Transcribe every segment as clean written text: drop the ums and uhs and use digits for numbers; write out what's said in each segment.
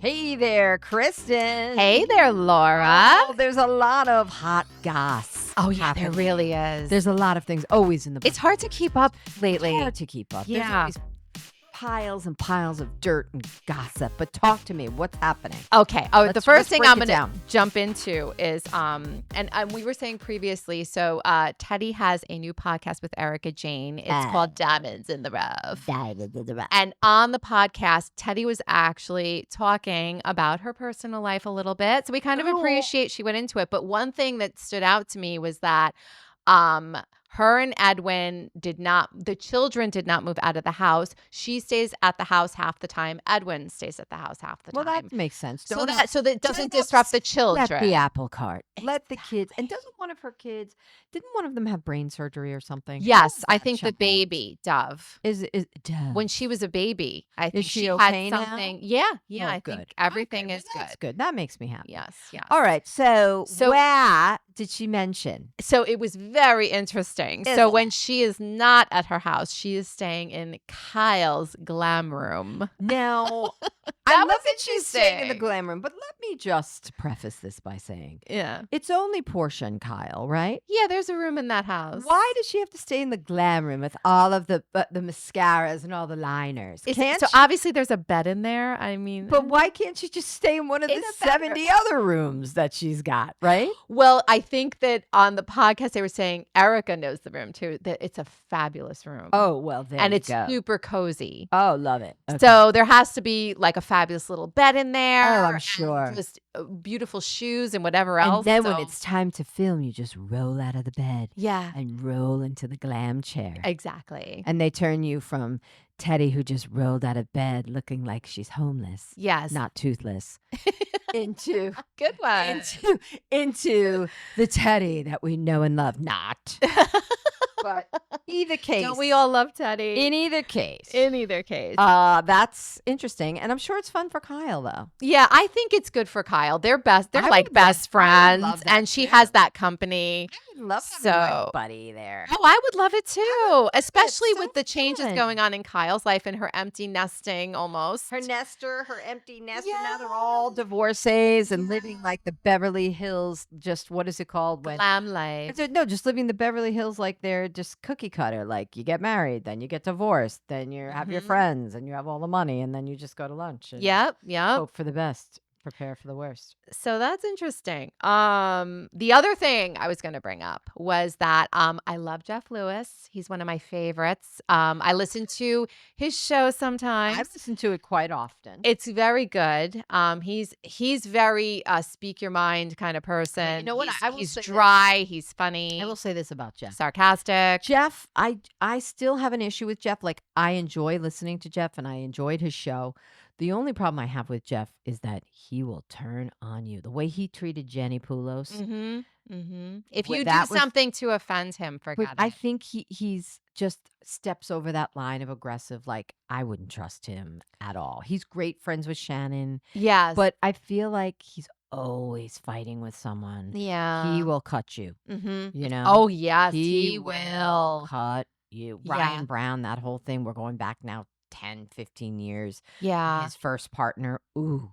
Hey there, Kristin. Hey there, Laura. Oh, there's a lot of hot goss. Oh, yeah, happening. there really is. There's a lot of things always in the It's hard to keep up lately. It's hard to keep up. Yeah. There's always piles and piles of dirt and gossip. But talk to me. What's happening? Okay. The first let's thing break I'm it going to down. jump into is, and we were saying previously, so Teddy has a new podcast with Erica Jane. It's called Diamonds in the Rough. And on the podcast, Teddy was actually talking about her personal life a little bit. So we kind of appreciate she went into it. But one thing that stood out to me was that her and Edwin the children did not move out of the house. She stays at the house half the time. Edwin stays at the house half the time. Well, that makes sense. So that it doesn't disrupt the children. Let the apple cart. Let the kids. And didn't one of them have brain surgery or something? Yes, I think the baby, Dove. Is Dove. When she was a baby, I think she she okay had now? something. Yeah, Oh, I good. think everything Okay, is well, that's good. good. That makes me happy. Yes. All right. So So- what did she mention? So it was very interesting. Is So it? when she is not at her house, she is staying in Kyle's glam room. Now, That I love was that she's staying in the interesting. glam room, but let me just preface this by saying Yeah. it's only Portia and Kyle, right? Yeah, there's a room in that house. Why does she have to stay in the glam room with all of the mascaras and all the liners? So obviously there's a bed in there. I mean, But why can't she just stay in one of the In a better- 70 other rooms that she's got, right? well, I think that on the podcast they were saying Erica knows the room too. That it's a fabulous room. Oh, well, there and you it's go. super cozy. Oh, love it. Okay. So there has to be like a fabulous little bed in there. Oh, I'm and sure. Just beautiful shoes and whatever and else. then when So- it's time to film, you just roll out of the bed yeah, and roll into the glam chair. exactly. And they turn you from Teddy, who just rolled out of bed looking like she's homeless, Yes, not toothless, into good one. into the Teddy that we know and love. Not. But either case. Don't we all love Teddy? In either case. In either case. That's interesting. And I'm sure it's fun for Kyle, though. Yeah, I think it's good for Kyle. They're I like would best love- I would friends, love that and she too. has that company. I love having my So- buddy there. Oh, I would love it too, especially so with the changes fun. going on in Kyle's life and her empty nesting almost. Her nester, her empty nest, and now they're all divorcees and living like the Beverly Hills, just what is it called? Glam life. No, just living the Beverly Hills like they're just cookie cutter. Like you get married, then you get divorced, then you have your Mhm. friends and you have all the money, and then you just go to lunch and Yep. hope for the best, prepare for the worst. So that's interesting. The other thing I was going to bring up was that I love Jeff Lewis. He's one of my favorites. I listen to his show sometimes. I've listened to it quite often. It's very good. He's very speak your mind kind of person. You know what? I will He's say this. dry. He's funny. I will say this about Jeff. Sarcastic. Jeff, I still have an issue with Jeff. Like I enjoy listening to Jeff and I enjoyed his show. The only problem I have with Jeff is that he will turn on you. The way he treated Jenny Poulos. If Well, you do that was- something to offend him, But forget I it. think he's just steps over that line of aggressive. Like I wouldn't trust him at all. He's great friends with Shannon, Yes. but I feel like he's always fighting with someone. yeah. He will cut you. Mm-hmm. You know. Oh, yes. he He will. cut you. Yeah. Ryan Brown, that whole thing. We're going back now 10, 15 years. Yeah. His first partner. Ooh,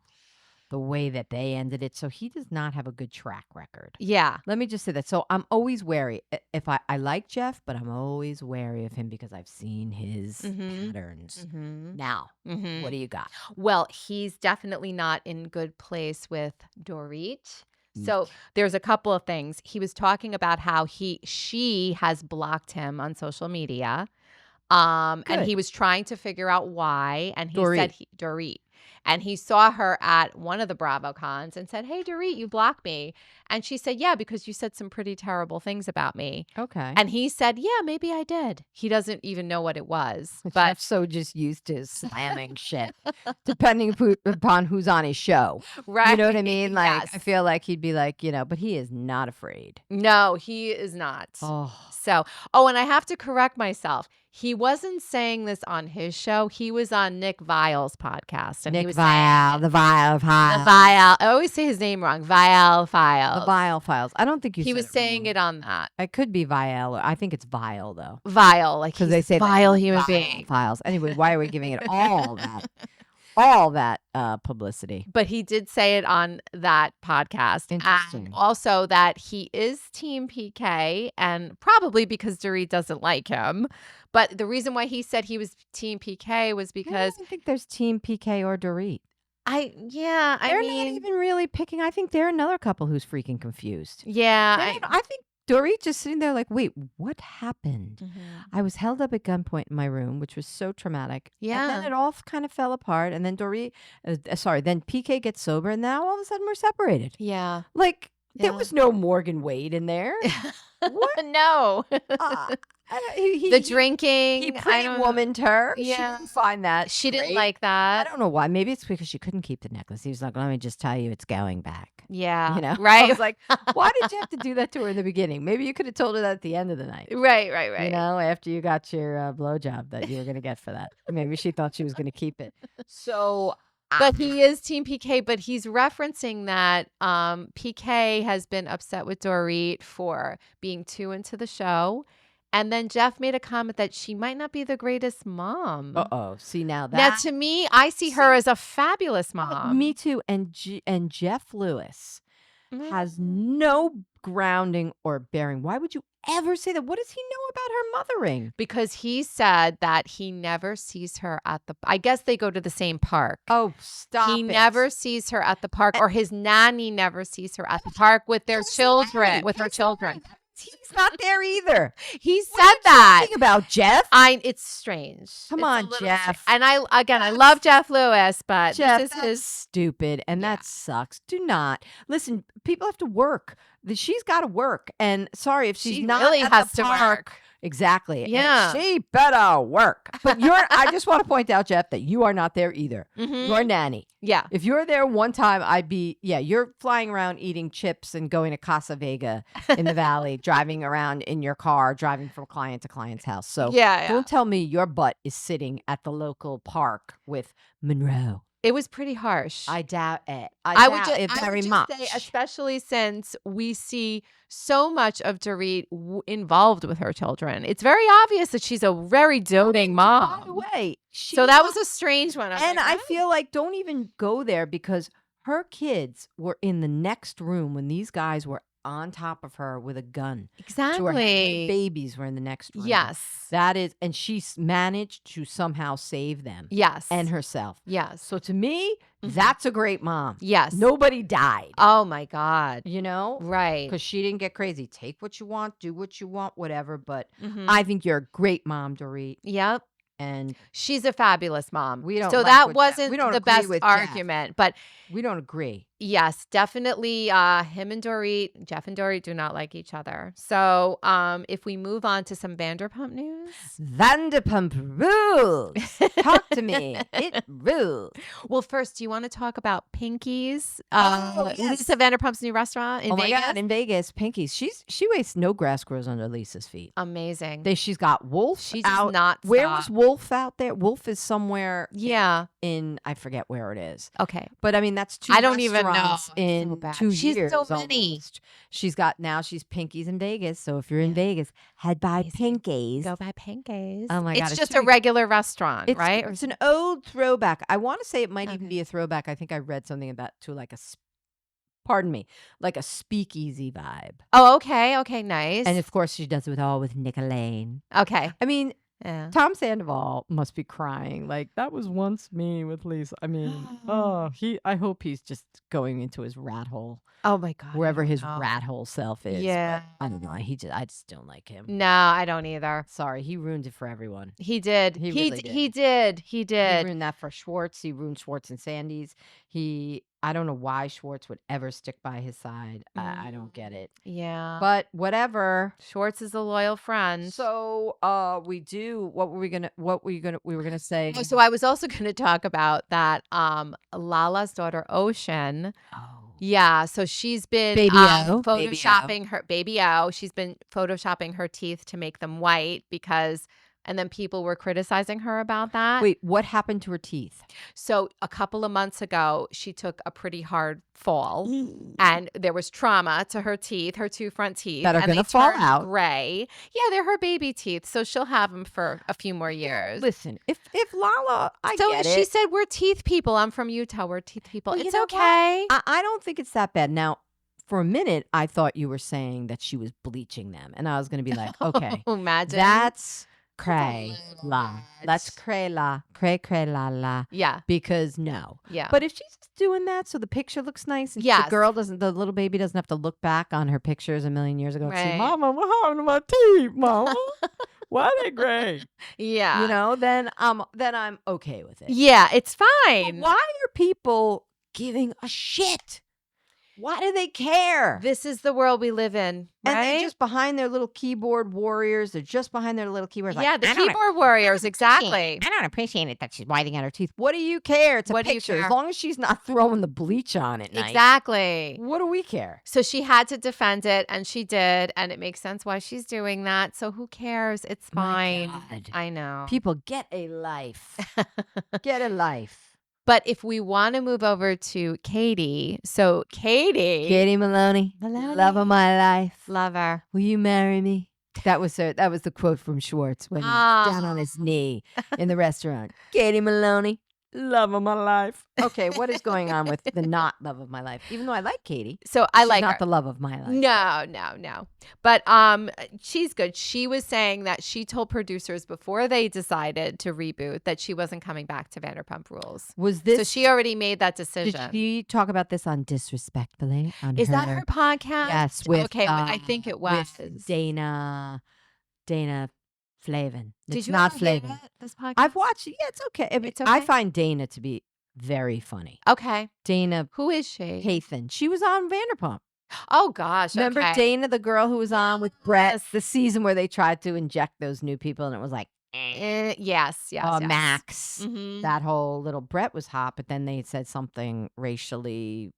the way that they ended it. So he does not have a good track record. Yeah. Let me just say that. So I'm always wary. If I like Jeff, but I'm always wary of him because I've seen his Mhm. patterns. Mm-hmm. Now, Mm-hmm. what do you got? Well, he's definitely not in good place with Dorit. So there's a couple of things. He was talking about how she has blocked him on social media. And Good. he was trying to figure out why. And he Dorit. said Dorit. And he saw her at one of the BravoCons and said, "Hey, Dorit, you blocked me." And she said, "Yeah, because you said some pretty terrible things about me." Okay. And he said, "Yeah, maybe I did." He doesn't even know what it was. But But Jeff's so just used to slamming shit, depending upon who's on his show. right. You know what I mean? Like, I Yes. feel like he'd be like, but he is not afraid. No, he is not. Oh, So, and I have to correct myself. He wasn't saying this on his show. He was on Nick Vile's podcast. And he Nick was Vial, the Vial Files. The Vile. I always say his name wrong. Vile Files. The Vial Files. I don't think you He said was saying wrong. it on that. It could be Vial. I think it's Vile, though. Vile. Like Because he's they say a vile human Vial being. Files. Anyway, why are we giving it all that? all that publicity. But he did say it on that podcast. Interesting. And also that he is Team PK, and probably because Dorit doesn't like him. But the reason why he said he was Team PK was because I don't think there's Team PK or Dorit. they're They're not even really picking. I think they're another couple who's freaking confused. Yeah. I think Dorit just sitting there like, wait, what happened? I was held up at gunpoint in my room, which was so traumatic. Yeah. And then it all kind of fell apart. And then then PK gets sober. And now all of a sudden we're separated. Yeah. Like, there was no Morgan Wade in there. What? No. The drinking. He pretty womaned her. Yeah. She didn't find that. She great. didn't like that. I don't know why. Maybe it's because she couldn't keep the necklace. He was like, let me just tell you, it's going back. Yeah. You know? Right. I was like, why did you have to do that to her in the beginning? Maybe you could have told her that at the end of the night. Right. You know, after you got your blowjob that you were going to get for that. Maybe she thought she was going to keep it. So... But he is Team PK, but he's referencing that PK has been upset with Dorit for being too into the show. And then Jeff made a comment that she might not be the greatest mom. Uh-oh. See, now that... Now, to me, I see her as a fabulous mom. Me too. And Jeff Lewis has no grounding or bearing. Why would you ever say that? What does he know about her mothering? Because he said that he never sees her at the... I guess they go to the same park. Oh, stop He it. never sees her at the park, or his nanny never sees her at the park with their children, with her children. He's not there either. He said What are you that. talking about, Jeff? It's strange. Come It's a on, little Jeff. strange. And I love Jeff Lewis, but Jeff, this is that's his... stupid, and that sucks. Do not listen. People have to work. She's got to work, and sorry if she's She not really at has the to park. work. Exactly. And Yeah. she better work. But I just want to point out, Jeff, that you are not there either. You're a nanny. Yeah. If you were there one time, you're flying around eating chips and going to Casa Vega in the valley, driving around in your car, driving from client to client's house. So don't tell me your butt is sitting at the local park with Monroe. It was pretty harsh. I doubt it. I doubt it very would much. say, especially since we see so much of Dorit involved with her children. It's very obvious that she's a very doting mom. By the way, so that was a strange one. I feel like don't even go there because her kids were in the next room when these guys were on top of her with a gun. Exactly. Her babies were in the next room. Yes. That is, and she's managed to somehow save them. Yes. And herself. Yes. So to me, that's a great mom. Yes. Nobody died. Oh my God. You know? Right. Because she didn't get crazy. Take what you want, do what you want, whatever. But I think you're a great mom, Dorit. Yep. And she's a fabulous mom. We don't so like that what wasn't we don't the agree best with argument, but we don't agree. Yes, definitely. Him and Dorit, Jeff and Dorit do not like each other. So if we move on to some Vanderpump news. Vanderpump Rules. Talk to me. It rules. Well, first, do you want to talk about Pinky's? Yes. Lisa Vanderpump's new restaurant in Vegas? Oh my God, in Vegas, Pinky's. She wastes no grass grows under Lisa's feet. Amazing. She's got Wolf She out. does not stop. Where was Wolf out there? Wolf is somewhere in I forget where it is. Okay. But I mean, that's two I don't even know. in So bad. 2 She's years. so many. Almost. She's Pinky's in Vegas. So if you're in Vegas, head by Pinky's. Go by Pinky's. Oh my God. It's just a regular restaurant, right? It's an old throwback. I want to say it might even be a throwback. I think I read something about to like like a speakeasy vibe. Oh, okay. Okay, nice. And of course she does it all with Nick Lane. Okay. I mean, yeah. Tom Sandoval must be crying. Like, that was once me with Lisa. I mean, I hope he's just going into his rat hole. Oh my God. Wherever his rat hole self is. Yeah. But I don't know. I just don't like him. No, I don't either. Sorry. He ruined it for everyone. He did. He He really did. did. He He did. ruined that for Schwartz. He ruined Schwartz and Sandy's. I don't know why Schwartz would ever stick by his side. I don't get it. Yeah. But whatever. Schwartz is a loyal friend. So we were gonna say. Oh, so I was also going to talk about that Lala's daughter Ocean. Oh. Yeah, so she's been Baby O. photoshopping her baby O. She's been photoshopping her teeth to make them white because And then people were criticizing her about that. Wait, what happened to her teeth? So a couple of months ago, she took a pretty hard fall and there was trauma to her teeth, her 2 front teeth. That are going to fall out. Gray. Yeah, they're her baby teeth. So she'll have them for a few more years. Listen, if Lala, get it. She said, we're teeth people. I'm from Utah. We're teeth people. Well, it's okay. I don't think it's that bad. Now, for a minute, I thought you were saying that she was bleaching them. And I was going to be like, okay, imagine. That's cray la. That's cray la. Cray la la. Yeah. Because no. Yeah. But if she's just doing that so the picture looks nice and the little baby doesn't have to look back on her pictures a million years ago and say, Mama, what happened to my teeth, Mama? Why are they gray? Yeah. You know, then I'm okay with it. Yeah, it's fine. But why are people giving a shit? Why do they care? This is the world we live in, right? And they're just behind their little keyboard warriors. They're just behind their little keyboards. Yeah, the keyboard warriors, exactly. I don't appreciate it that she's whitening out her teeth. What do you care? It's a picture. As long as she's not throwing the bleach on at night. Exactly. What do we care? So she had to defend it, and she did, and it makes sense why she's doing that. So who cares? It's fine. I know. People, get a life. Get a life. But if we want to move over to Katie, Katie Maloney, love of my life, love her. Will you marry me? That was the quote from Schwartz when he was down on his knee in the restaurant. Katie Maloney, love of my life. Okay, what is going on with the not love of my life? Even though I like Katie, so I like not her. The love of my life. No. But she's good. She was saying that she told producers before they decided to reboot that she wasn't coming back to Vanderpump Rules. Was this? So she already made that decision. Did she talk about this on Disrespectfully? Is that her podcast? Yes. With I think it was with Dana Flavin. Did you not Flavin? This podcast? I've watched it. Yeah, it's okay. It's okay. I find Dana to be very funny. Okay. Dana. Who is she? Hathan. She was on Vanderpump. Oh, gosh. Remember Dana, the girl who was on with Brett, the season where they tried to inject those new people and it was like, yes. Max. Mm-hmm. That whole little Brett was hot, but then they said something racially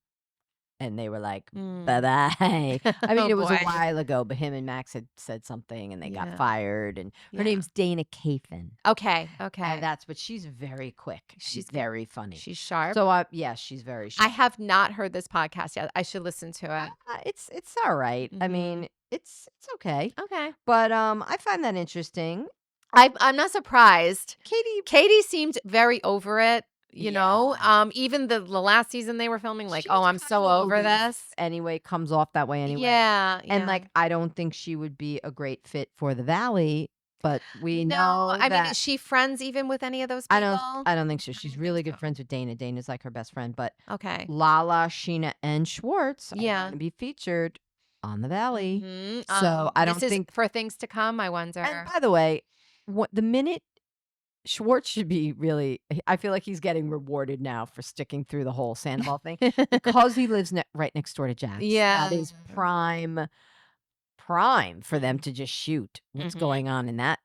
and they were like, bye-bye. I mean, it was a while ago, but him and Max had said something and they got fired. And her name's Dana Kathan. Okay. And but she's very quick. She's very funny. She's sharp. So, she's very sharp. I have not heard this podcast yet. I should listen to it. It's all right. Mm-hmm. I mean, it's okay. Okay. But I find that interesting. I'm not surprised. Katie seemed very over it. You know, even the last season they were filming, like, I'm so over this. Anyway, comes off that way anyway. Yeah. And I don't think she would be a great fit for the Valley, but we know I mean, is she friends even with any of those people? I don't think so. She's really good friends with Dana. Dana's like her best friend, but Lala, Sheena, and Schwartz are going to be featured on the Valley. Mm-hmm. So I don't think for things to come, I wonder. And by the way, the minute Schwartz should be I feel like he's getting rewarded now for sticking through the whole Sandoval thing because he lives right next door to Jax. Yeah. That is prime for them to just shoot what's going on in that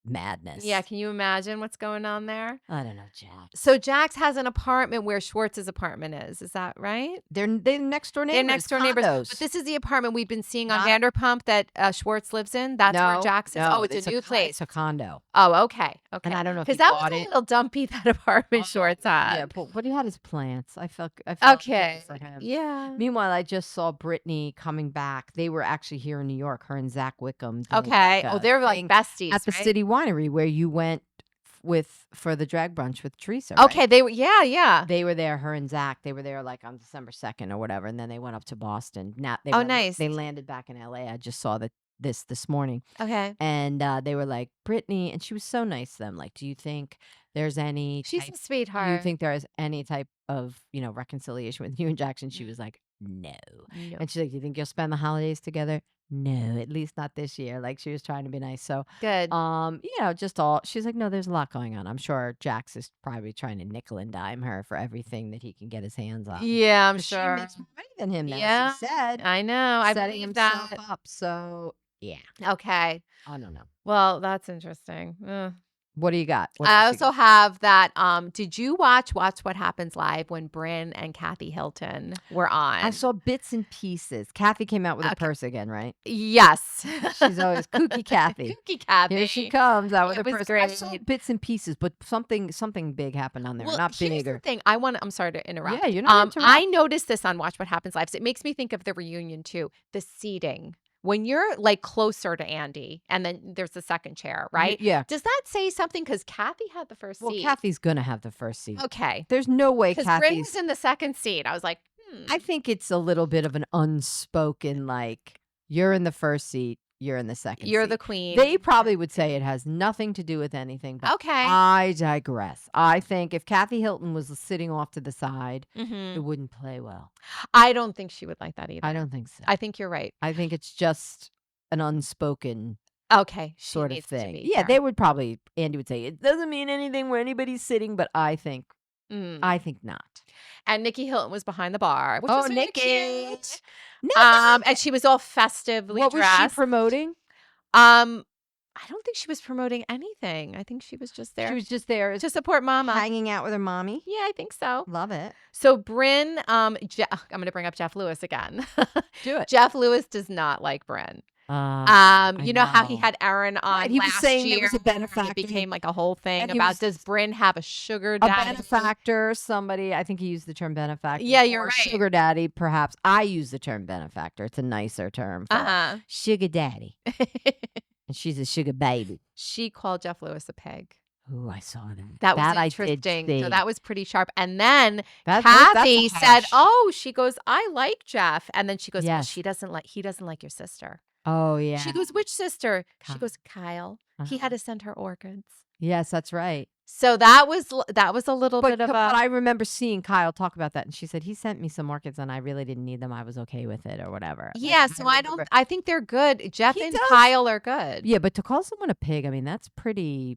madness. Yeah, can you imagine what's going on there? I don't know, Jax. So Jax has an apartment where Schwartz's apartment is that right? They're next door neighbors. They're next door neighbors. But this is the apartment we've been seeing on Vanderpump that Schwartz lives in. That's where Jax is. No, it's a new place. It's a condo. Oh, okay. And I don't know if because that was a little dumpy, that apartment Schwartz had. Yeah, but he had his plants. I felt okay for him. Yeah. Meanwhile, I just saw Brittany coming back. They were actually here in New York. Her and Zach Wickham. Okay. They're like besties at the City Winery where you went for the drag brunch with Teresa. Okay, right? they were They were there. Her and Zach. They were there like on December 2nd or whatever, and then they went up to Boston. Now nice. They landed back in LA. I just saw this morning. Okay. And they were like, Brittany, and she was so nice to them. Like, do you think there's any? She's a sweetheart. Do you think there is any type of reconciliation with you and Jackson? She was like, no. And she's like, do you think you'll spend the holidays together? No, at least not this year. Like, she was trying to be nice. So good. She's like, no, there's a lot going on. I'm sure Jax is probably trying to nickel and dime her for everything that he can get his hands on. Yeah, I'm sure. She makes more money than him. Yeah, she said. I know. I setting himself up. So yeah. Okay. I don't know. Well, that's interesting. What do you got? I also have that. Did you watch What Happens Live when Brynn and Kathy Hilton were on? I saw bits and pieces. Kathy came out with a purse again, right? Yes. She's always kooky Kathy. Kooky Kathy. Here she comes out with a purse. Great. I saw bits and pieces, but something big happened on there. Well, not here's bigger. the thing. I'm sorry to interrupt. Yeah, you're not interrupting. I noticed this on Watch What Happens Live. So it makes me think of the reunion too. The seating. When you're like closer to Andy and then there's the second chair, right? Yeah. Does that say something? Because Kathy had the first seat. Well, Kathy's going to have the first seat. Okay. There's no way Kathy's. Because Brynn was in the second seat. I was like, I think it's a little bit of an unspoken, like, you're in the first seat, you're in the second You're seat. the queen. They probably would say it has nothing to do with anything. But okay. I digress. I think if Kathy Hilton was sitting off to the side, it wouldn't play well. I don't think she would like that either. I don't think so. I think you're right. I think it's just an unspoken sort of thing. Yeah, they would probably, Andy would say, it doesn't mean anything where anybody's sitting, but I think not. And Nikki Hilton was behind the bar, which was really cute. And she was all festively dressed. What was she promoting? I don't think she was promoting anything. I think she was just there. She was just there to support Mama. Hanging out with her mommy? Yeah, I think so. Love it. So Brynn, I'm going to bring up Jeff Lewis again. Do it. Jeff Lewis does not like Brynn. You know how he had Erin on he last was saying year? It was a benefactor. It became like a whole thing about does Brynn have a sugar daddy? A benefactor, somebody. I think he used the term benefactor. Yeah, you're right. Sugar daddy, perhaps. I use the term benefactor. It's a nicer term for sugar daddy. And she's a sugar baby. She called Jeff Lewis a pig. Oh, I saw that. That was interesting. So that was pretty sharp. And then Kathy said, she goes, I like Jeff. And then she goes, well, he doesn't like your sister. Oh, yeah. She goes, which sister? She goes, Kyle. He had to send her organs. Yes, that's right. So that was a little bit of a. But I remember seeing Kyle talk about that, and she said he sent me some orchids, and I really didn't need them. I was okay with it, or whatever. Yeah, so I think they're good. Jeff and Kyle are good. Yeah, but to call someone a pig, I mean, that's pretty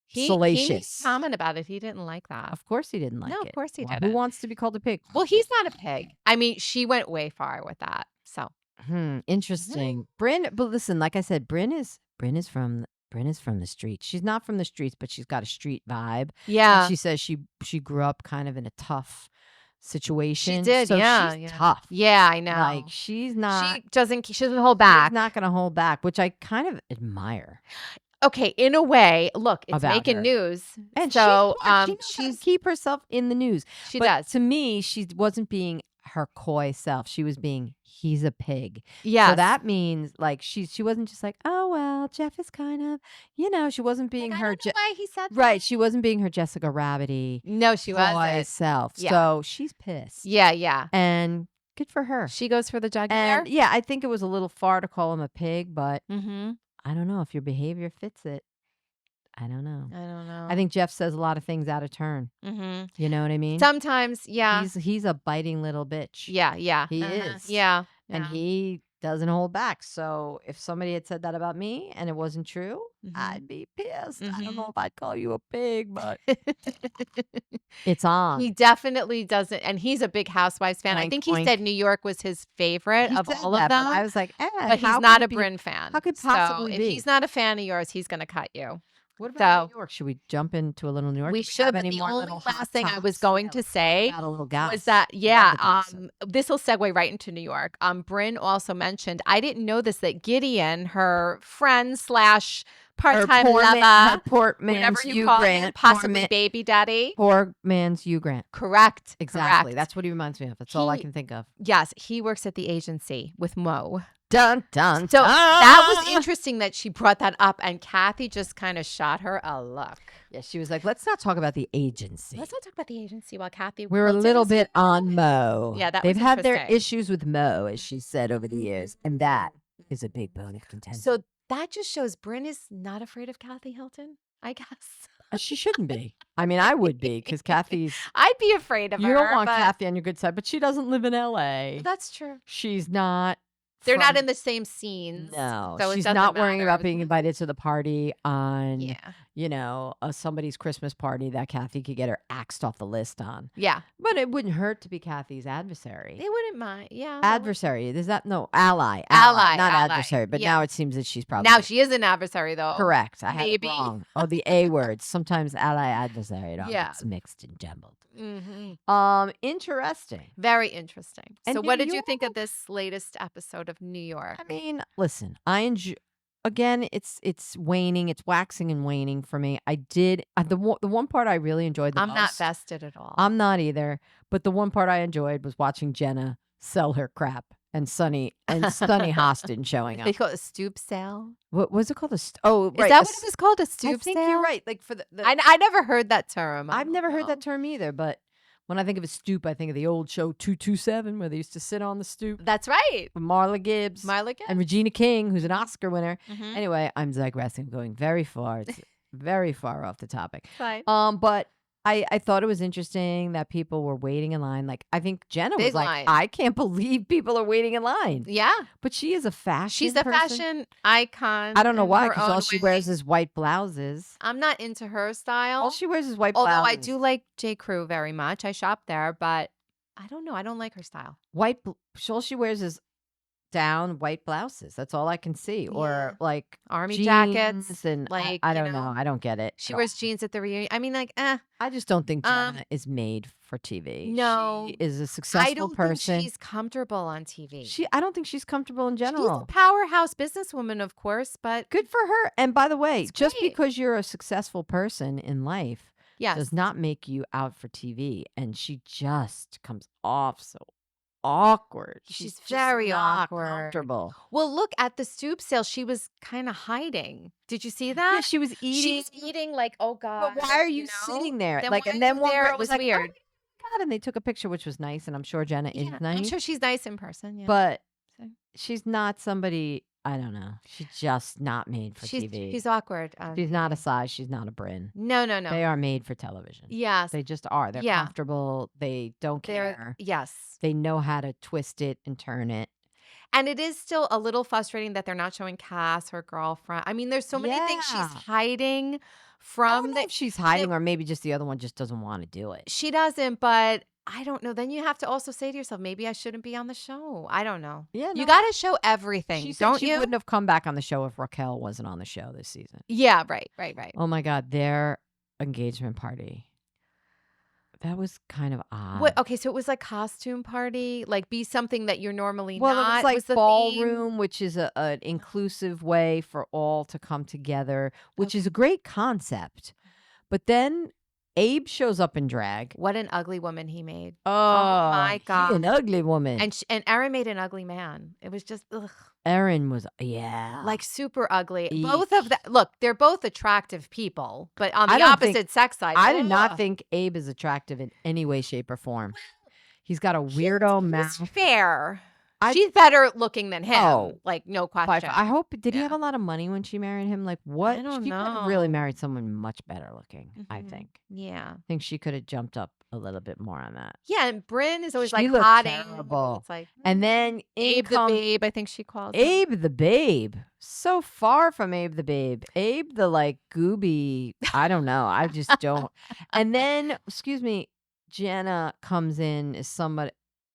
He salacious. made a comment about it. He didn't like that. Of course he didn't like it. No, of course he didn't. Who wants to be called a pig? Well, he's not a pig. I mean, she went way far with that. So interesting. Brynn, but listen, like I said, Brynn is from the streets. She's not from the streets, but she's got a street vibe. Yeah. And she says she grew up kind of in a tough situation. She did, so yeah. She's tough. Yeah, I know. Like she doesn't hold back. She's not going to hold back, which I kind of admire. Okay, in a way, look, it's about making her. news. And so she's keep herself in the news. She does. To me, she wasn't being her coy self. She was being, he's a pig. Yeah. So that means like she wasn't just like, oh well, Jeff is kind of, she wasn't being her. I don't know why he said that. Right. She wasn't being her Jessica Rabbity. No, she wasn't. Self. Yeah. So she's pissed. Yeah. And good for her. She goes for the jugular. And yeah, I think it was a little far to call him a pig, but I don't know if your behavior fits it. I don't know. I think Jeff says a lot of things out of turn. You know what I mean? Sometimes, yeah. He's a biting little bitch. Yeah. He is. Yeah. And he doesn't hold back. So if somebody had said that about me and it wasn't true, I'd be pissed. I don't know if I'd call you a pig, but it's on. He definitely doesn't. And he's a big Housewives fan. I think he said New York was his favorite of all of them. I was like, but he's not a Brynn fan. How could possibly be? If he's not a fan of yours, he's going to cut you. What about New York? Should we jump into a little New York? We should. But the only last thing I was going to say was that, this will segue right into New York. Brynn also mentioned, I didn't know this, that Gideon, her friend / part-time lover, poor man's Hugh Grant, possibly baby daddy. Poor man's Hugh Grant. Correct. Exactly. That's what he reminds me of. That's all I can think of. Yes. He works at the agency with Mo. Dun, dun, so that was interesting that she brought that up, and Kathy just kind of shot her a look. Yeah, she was like, let's not talk about the agency. Let's not talk about the agency while Kathy. We're a little bit on Mo. Yeah, they've had their issues with Mo, as she said, over the years, and that is a big bone of contention. So that just shows Brynn is not afraid of Kathy Hilton, I guess. She shouldn't be. I mean, I would be, because Kathy's... I'd be afraid of her. You don't want Kathy on your good side, but she doesn't live in L.A. That's true. She's not... They're not in the same scenes. No, so she's not worrying about being invited to the party on, somebody's Christmas party that Kathy could get her axed off the list on. Yeah. But it wouldn't hurt to be Kathy's adversary. They wouldn't mind. Yeah. Adversary. Is that no ally? Ally. Not ally. adversary. But now it seems that she's probably now she is an adversary though. Correct. I had it wrong. Oh, the A words. Sometimes ally adversary. It all gets mixed and jumbled. Mm-hmm. Interesting. Very interesting. And so, what did you think of this latest episode of New York? I mean, listen, I enjoy. Again, it's waning. It's waxing and waning for me. I did the one part I really enjoyed the most. I'm not vested at all. I'm not either. But the one part I enjoyed was watching Jenna sell her crap and Sunny Hostin showing up. They call it a stoop sale. What was it called? Right. Is that what it was called? A stoop sale? I think you're right. Like for the I never heard that term. I've never heard that term either. But when I think of a stoop, I think of the old show 227 where they used to sit on the stoop. That's right. With Marla Gibbs. And Regina King, who's an Oscar winner. Mm-hmm. Anyway, I'm digressing, going very far. It's very far off the topic. Fine. But I thought it was interesting that people were waiting in line. Like, I think Jenna was like, line. I can't believe people are waiting in line. Yeah. But she is a fashion She's a person. fashion icon. I don't know why, because all she wears is white blouses. I'm not into her style. All she wears is white blouses. Although I do like J. Crew very much. I shop there, but I don't know. I don't like her style. All she wears is down white blouses. That's all I can see. Yeah. Or like army jeans jackets. And like I don't know. I don't get it. She wears jeans at the reunion. I mean, like, I just don't think Jenna is made for TV. No. She is a successful person. Think she's comfortable on TV. I don't think she's comfortable in general. She's a powerhouse businesswoman, of course, but good for her. And by the way, just because you're a successful person in life does not make you out for TV. And she just comes off so awkward. She's very awkward. Comfortable. Well, look at the stoop sale. She was kind of hiding. Did you see that? Yeah, she was eating. She was eating like, oh God. But why are you sitting there? Then like, and then one girl was like, weird. Oh God, and they took a picture, which was nice, and I'm sure Jenna is nice. I'm sure she's nice in person. Yeah, but she's not somebody. I don't know. She's just not made for TV. She's awkward. She's not a size. She's not a Brynn. No. They are made for television. Yes. They just are. They're comfortable. They don't care. Yes. They know how to twist it and turn it. And it is still a little frustrating that they're not showing Cass, her girlfriend. I mean, there's so many things she's hiding from. I don't know if she's hiding or maybe just the other one just doesn't want to do it. She doesn't, but I don't know. Then you have to also say to yourself, maybe I shouldn't be on the show. I don't know. Yeah, you got to show everything, don't you? She wouldn't have come back on the show if Raquel wasn't on the show this season. Yeah, right. Oh my God, their engagement party. That was kind of odd. What? Okay, so it was like costume party, like be something that you're normally not. Well, it was like ballroom, which is an inclusive way for all to come together, which is a great concept. But then Abe shows up in drag. What an ugly woman he made. Oh my God. An ugly woman. And Erin made an ugly man. It was just, ugh. Erin was, like super ugly. Eek. Both of them, look, they're both attractive people, but on the opposite sex side. I do not think Abe is attractive in any way, shape, or form. He's got a weirdo mouth. Fair. She's better looking than him. Like, no question. I hope, did he have a lot of money when she married him? Like, what? I don't know. She could have really married someone much better looking, I think. Yeah. I think she could have jumped up a little bit more on that. Yeah, and Brynn is always she like hot terrible. It's like, and then Abe the Babe, I think she calls him. Abe the Babe. So far from Abe the Babe. Abe the like gooby, I don't know. I just don't. And then, excuse me, Jenna comes in as somebody.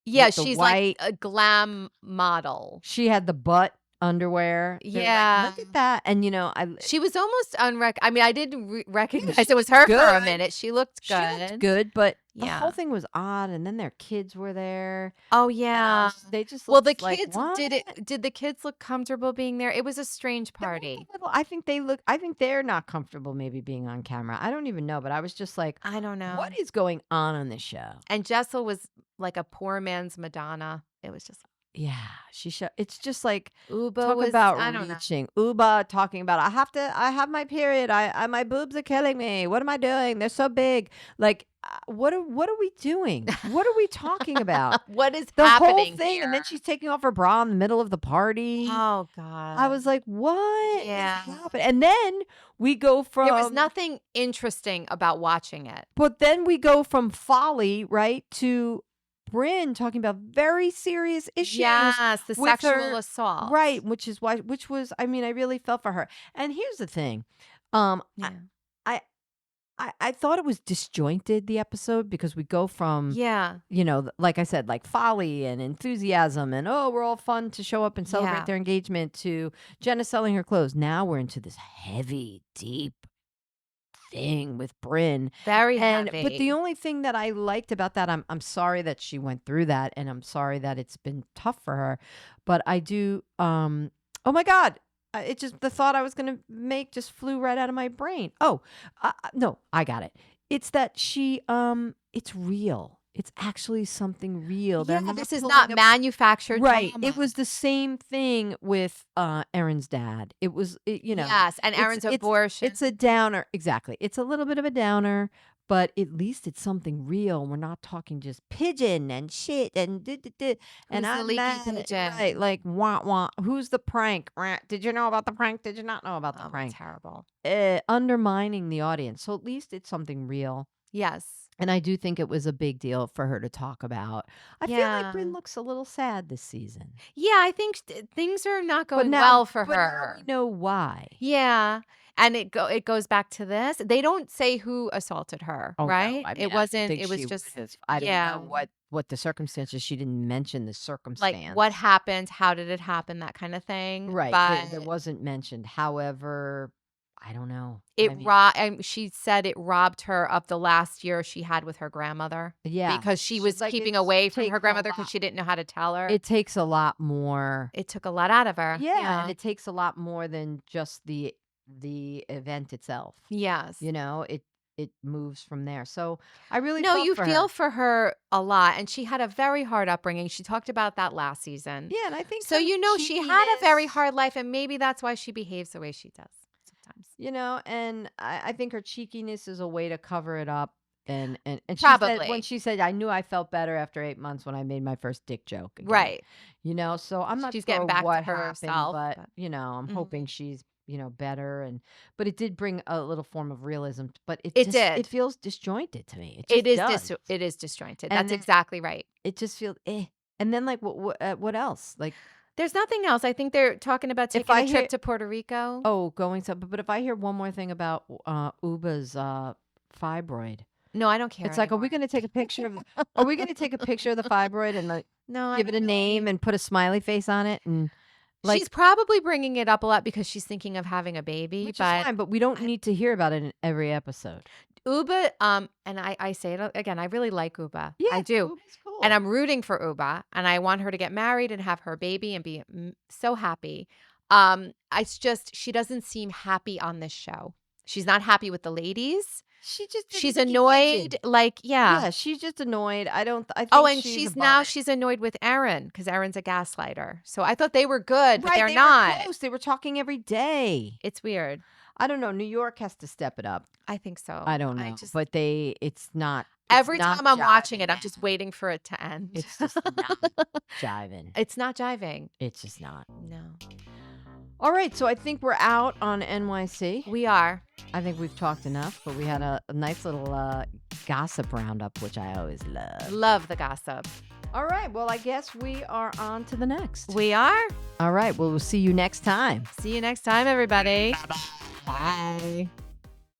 Yeah, she's like a glam model. She had the butt underwear. Yeah. Like, look at that. And, she was almost I mean, I didn't recognize it was her for a minute. She looked good. She looked good, but the whole thing was odd. And then their kids were there. Oh, yeah. They just Well, the like, kids, what? did the kids look comfortable being there? It was a strange party. I think they're not comfortable maybe being on camera. I don't even know, but I was just like, I don't know. What is going on this show? And Jessel was like a poor man's Madonna. It was just. Yeah, it's just like Uba talk was, about I don't reaching. Know. Uba talking about I have my period. I my boobs are killing me. What am I doing? They're so big. Like what are we doing? What are we talking about? What is the happening whole thing? here? And then she's taking off her bra in the middle of the party. Oh God! I was like, what? Yeah. And then we go from there was nothing interesting about watching it. But then we go from folly right to Brynn talking about very serious issues. Yes, the sexual assault. Right, which was, I mean, I really felt for her. And here's the thing. I thought it was disjointed, the episode, because we go from, Yeah. like I said, like folly and enthusiasm and, we're all fun to show up and celebrate their engagement, to Jenna selling her clothes. Now we're into this heavy, deep thing with Brynn. Very heavy. But the only thing that I liked about that, I'm sorry that she went through that, and I'm sorry that it's been tough for her. But I do, oh my God. It just, the thought I was going to make just flew right out of my brain. No, I got it. It's that she, it's real. It's actually something real. Yeah, this is not manufactured Right. drama. It was the same thing with Erin's dad. It was, Yes, and Erin's abortion. It's a downer. Exactly. It's a little bit of a downer. But at least it's something real. We're not talking just pigeon and shit and and I'm mad. Right, like wah wah. Who's the prank? Did you know about the prank? Did you not know about the prank? Terrible. Undermining the audience. So at least it's something real. Yes. And I do think it was a big deal for her to talk about. I feel like Brynn looks a little sad this season. Yeah, I think things are not going well for her. But now we know why. Yeah. And it goes back to this. They don't say who assaulted her, right? No. I mean, it wasn't. It was just. I don't know what the circumstances. She didn't mention the circumstance. Like what happened? How did it happen? That kind of thing. Right. But it wasn't mentioned. However, I don't know. She said it robbed her of the last year she had with her grandmother. Yeah, because she was keeping away from her grandmother because she didn't know how to tell her. It takes a lot more. It took a lot out of her. Yeah, and it takes a lot more than just the event itself. Yes. It moves from there. So I really feel for her a lot, and she had a very hard upbringing. She talked about that last season. Yeah, and I think so. She had a very hard life, and maybe that's why she behaves the way she does sometimes. And I think her cheekiness is a way to cover it up. And she probably said, when she said, I knew I felt better after 8 months when I made my first dick joke again. Right. So I'm not she's sure getting back what to herself, happened, but I'm hoping she's better, but it did bring a little form of realism, but it feels disjointed to me. It is disjointed. That's exactly right. It just feels and then like what else? Like there's nothing else. I think they're talking about taking a trip to Puerto Rico. But if I hear one more thing about Uba's fibroid. No, I don't care. It's like, are we going to take a picture of the fibroid and give it a name and put a smiley face on it? And she's probably bringing it up a lot because she's thinking of having a baby. Which is fine, but we don't need to hear about it in every episode. Uba, and I say it again, I really like Uba. Yeah, I do. Uba's cool. And I'm rooting for Uba, and I want her to get married and have her baby and be so happy. It's just, she doesn't seem happy on this show. She's not happy with the ladies. She's annoyed. Yeah, she's just annoyed. I think and she's annoyed with Erin because Erin's a gaslighter. So I thought they were good, but they're not. Were close. They were talking every day. It's weird. I don't know. New York has to step it up. I think so. I don't know, but it's not. Every time I'm watching it, I'm just waiting for it to end. It's just not jiving. It's not jiving. It's just not. No. All right, so I think we're out on NYC. We are. I think we've talked enough, but we had a nice little gossip roundup, which I always love. Love the gossip. All right, well, I guess we are on to the next. We are. All right, well, we'll see you next time. See you next time, everybody. Bye.